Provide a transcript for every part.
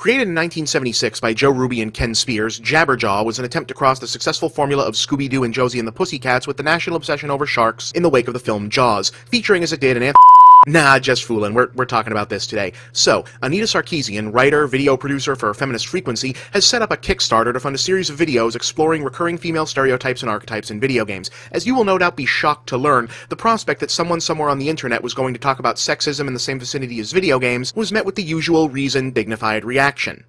Created in 1976 by Joe Ruby and Ken Spears, Jabberjaw was an attempt to cross the successful formula of Scooby-Doo and Josie and the Pussycats with the national obsession over sharks in the wake of the film Jaws, featuring as it did an Nah, just fooling. We're talking about this today. So, Anita Sarkeesian, writer, video producer for Feminist Frequency, has set up a Kickstarter to fund a series of videos exploring recurring female stereotypes and archetypes in video games. As you will no doubt be shocked to learn, the prospect that someone somewhere on the internet was going to talk about sexism in the same vicinity as video games was met with the usual reasoned, dignified reaction.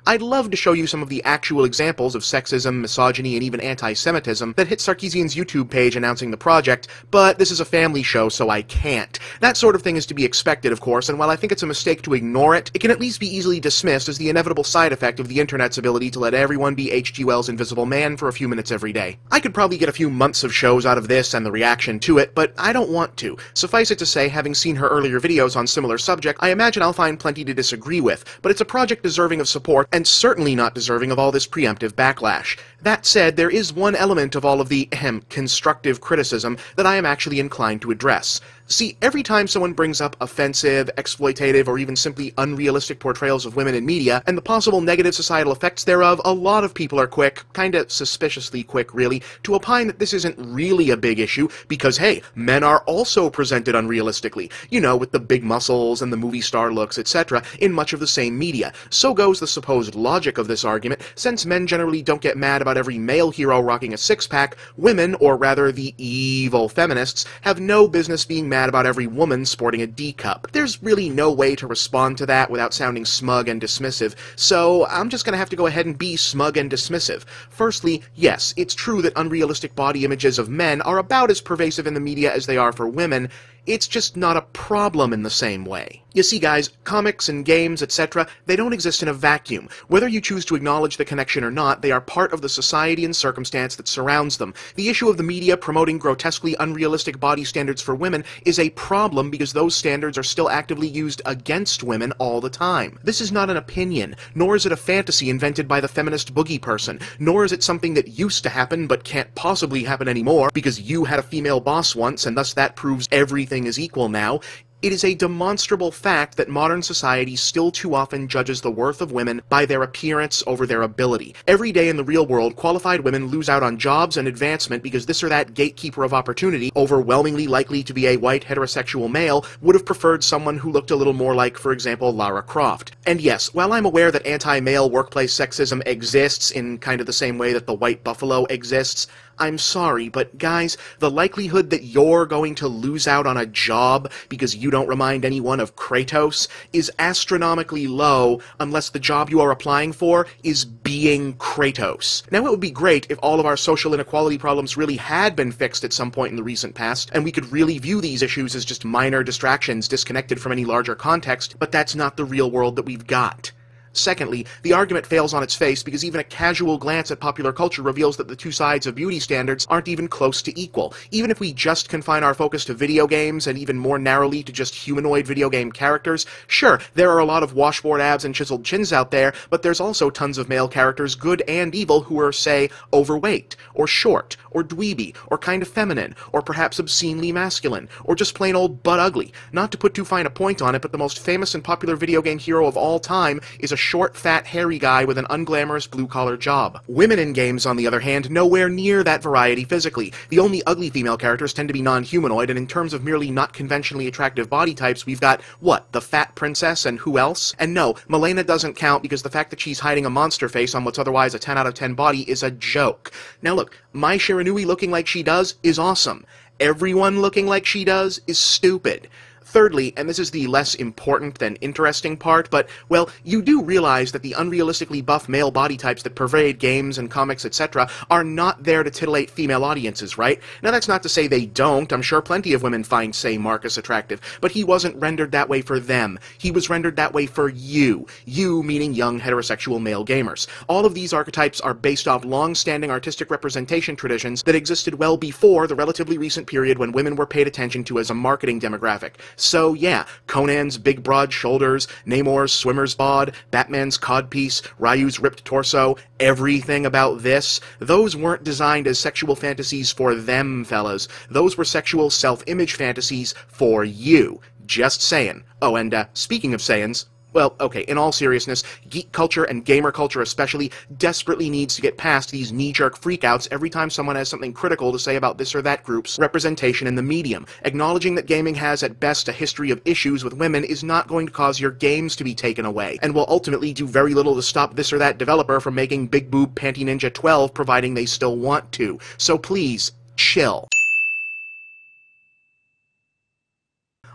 I'd love to show you some of the actual examples of sexism, misogyny, and even anti-Semitism that hit Sarkeesian's YouTube page announcing the project, but this is a family show, so I can't. That sort of thing is to be expected, of course, and while I think it's a mistake to ignore it, it can at least be easily dismissed as the inevitable side effect of the internet's ability to let everyone be H.G. Wells' Invisible Man for a few minutes every day. I could probably get a few months of shows out of this and the reaction to it, but I don't want to. Suffice it to say, having seen her earlier videos on similar subject, I imagine I'll find plenty to disagree with, but it's a project deserving of support, and certainly not deserving of all this preemptive backlash. That said, there is one element of all of the, constructive criticism that I am actually inclined to address. See, every time someone brings up offensive, exploitative, or even simply unrealistic portrayals of women in media, and the possible negative societal effects thereof, a lot of people are quick, kinda suspiciously quick really, to opine that this isn't really a big issue, because hey, men are also presented unrealistically, you know, with the big muscles and the movie star looks, etc., in much of the same media. So goes the supposed logic of this argument, since men generally don't get mad about every male hero rocking a six-pack, women, or rather the evil feminists, have no business being mad about every woman sporting a D-cup. There's really no way to respond to that without sounding smug and dismissive, so I'm just gonna have to go ahead and be smug and dismissive. Firstly, yes, it's true that unrealistic body images of men are about as pervasive in the media as they are for women. It's just not a problem in the same way. You see, guys, comics and games, etc., they don't exist in a vacuum. Whether you choose to acknowledge the connection or not, they are part of the society and circumstance that surrounds them. The issue of the media promoting grotesquely unrealistic body standards for women is a problem because those standards are still actively used against women all the time. This is not an opinion, nor is it a fantasy invented by the feminist boogie person, nor is it something that used to happen but can't possibly happen anymore because you had a female boss once and thus that proves everything is equal now. It is a demonstrable fact that modern society still too often judges the worth of women by their appearance over their ability. Every day in the real world, qualified women lose out on jobs and advancement because this or that gatekeeper of opportunity, overwhelmingly likely to be a white heterosexual male, would have preferred someone who looked a little more like, for example, Lara Croft. And yes, while I'm aware that anti-male workplace sexism exists in kind of the same way that the white buffalo exists, I'm sorry, but guys, the likelihood that you're going to lose out on a job because you don't remind anyone of Kratos is astronomically low unless the job you are applying for is being Kratos. Now, it would be great if all of our social inequality problems really had been fixed at some point in the recent past, and we could really view these issues as just minor distractions disconnected from any larger context, but that's not the real world that we've got. Secondly, the argument fails on its face because even a casual glance at popular culture reveals that the two sides of beauty standards aren't even close to equal. Even if we just confine our focus to video games, and even more narrowly to just humanoid video game characters, sure, there are a lot of washboard abs and chiseled chins out there, but there's also tons of male characters, good and evil, who are, say, overweight, or short, or dweeby, or kind of feminine, or perhaps obscenely masculine, or just plain old butt ugly. Not to put too fine a point on it, but the most famous and popular video game hero of all time is a short, fat, hairy guy with an unglamorous blue-collar job. Women in games, on the other hand, nowhere near that variety physically. The only ugly female characters tend to be non-humanoid, and in terms of merely not conventionally attractive body types, we've got, what, the fat princess and who else? And no, Milena doesn't count because the fact that she's hiding a monster face on what's otherwise a 10 out of 10 body is a joke. Now look, Mai Shiranui looking like she does is awesome. Everyone looking like she does is stupid. Thirdly, and this is the less important than interesting part, but, well, you do realize that the unrealistically buff male body types that pervade games and comics, etc., are not there to titillate female audiences, right? Now, that's not to say they don't. I'm sure plenty of women find, say, Marcus attractive, but he wasn't rendered that way for them. He was rendered that way for you. You meaning young heterosexual male gamers. All of these archetypes are based off long-standing artistic representation traditions that existed well before the relatively recent period when women were paid attention to as a marketing demographic. So yeah, Conan's big broad shoulders, Namor's swimmer's bod, Batman's codpiece, Ryu's ripped torso, everything about this, those weren't designed as sexual fantasies for them, fellas. Those were sexual self-image fantasies for you. Just saying. Oh, and speaking of sayins, well, okay, in all seriousness, geek culture and gamer culture especially desperately needs to get past these knee-jerk freakouts every time someone has something critical to say about this or that group's representation in the medium. Acknowledging that gaming has at best a history of issues with women is not going to cause your games to be taken away, and will ultimately do very little to stop this or that developer from making Big Boob Panty Ninja 12 providing they still want to. So please, chill.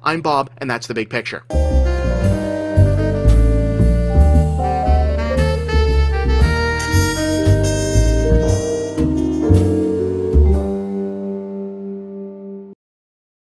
I'm Bob, and that's the big picture.